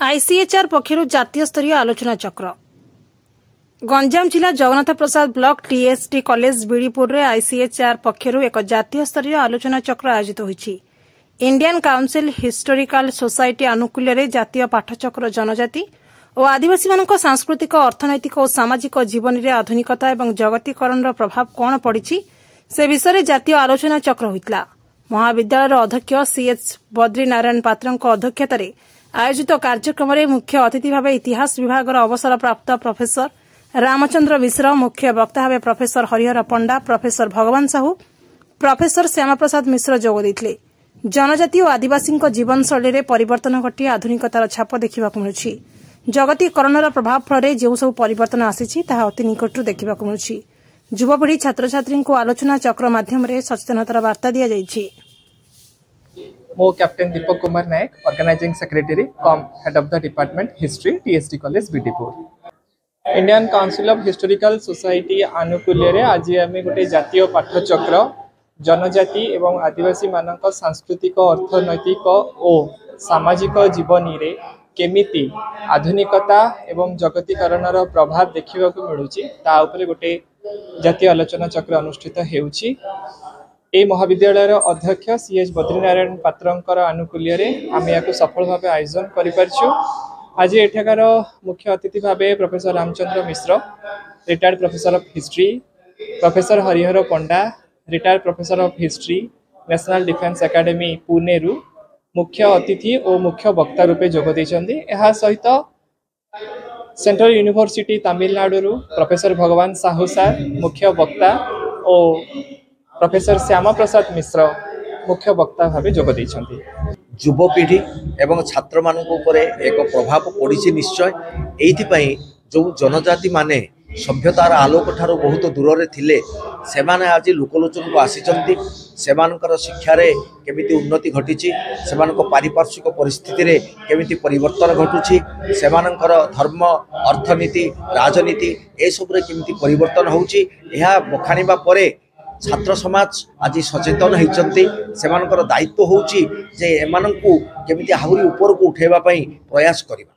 ICHR पक्षर जातीय स्तरीय आलोचना चक्र गंजाम जिला जगन्नाथ प्रसाद ब्लॉक टीएसटी कॉलेज बीडीपुर में आईसीएचआर पक्षर एक जातीय स्तरीय आलोचना चक्र आयोजित होईछि। इंडियन काउंसिल हिस्टोरिकल सोसाइटी आनुकूल्य रे जातीय पाठचक्र जनजाति और आदिवासी मानक सांस्कृतिक अर्थनैतिक और सामाजिक जीवन में आधुनिकता और जगतीकरण प्रभाव कौन पड़ी से विषय जातीय आलोचना चक्र होता। महाविद्यालय अध्यक्ष सीएच बद्रीनारायण पात्र अध्यक्षतार आयोजित कार्यक्रम में मुख्य अतिथि भाव इतिहास विभाग अवसर प्राप्त प्रोफेसर रामचंद्र मिश्र, मुख्य वक्ता भाव प्रोफेसर हरिहर पंडा, प्रोफेसर भगवान साहू, प्रोफेसर श्यामा प्रसाद मिश्र जोग देते। जनजाति और आदिवासी जीवनशैली में परिवर्तन घटी आधुनिकतार छाप देखा मिलुछि। जगतीकरण प्रभाव फल जो सब परिवर्तन आसी अति निकटू देखा मिलुछि। युवपीढ़ी छात्र छात्री को आलोचना चक्र माध्यम सचेतनतार वार्ता दि जाइछि। मो captain Deepak Kumar Nayak, organising secretary cum head of the department history TST college BDPur. Indian council of historical society आनुकूल्य रे आज आम गोटे जातीय पाठचक्र जनजाति एवं आदिवासी मानक सांस्कृतिक अर्थनैतिक और सामाजिक जीवनी रे केमिति आधुनिकता एवं जगतीकरण प्रभाव देखा मिलूची ता उपरे गोटे जातीय आलोचना चक्र अनुष्ठित हेउची। ए महाविद्यालय अध्यक्ष सीएच बद्रीनारायण पात्र आनुकूल्य रे आम या सफल भाव आयोजन करिपारछु। आज एठाकार मुख्य अतिथि भाव professor Ramchandra Mishra, retired professor of history, professor Harihar Panda, retired professor of history, national defence academy Pune रु मुख्य अतिथि और मुख्य वक्ता रूपे जोग देइछन्ती। एहा सहित सेंट्रल यूनिवर्सिटी तमिलनाडु प्रोफेसर भगवान साहू सर मुख्य वक्ता और प्रोफेसर श्यामा प्रसाद मिश्र मुख्य वक्ता भाव जोग देइछन्ती। युवपीढ़ी एवं छात्र मानक ऊपर एक प्रभाव पड़ी निश्चय। एइथिपाई जो जनजाति माने सभ्यतार आलोक ठारू बहुत दूर रे थिले सेमाने आज लोकलोचन को आसीचंती। सेमानकर शिक्षार केमिति उन्नति घटी, सेमानक पारिपार्श्विक परिस्थिति रे केमिति परिवर्तन घटुची, सेमानकर धर्म अर्थनीति राजनीति ए सब रे केमिति परिवर्तन होउची एहा बखाणीबा परे छात्र समाज आज सचेतन होती। सेमानकर दायित्व होउची जे एमानंकु केमिति आहुरी ऊपर को उठेबा पई प्रयास करिबा।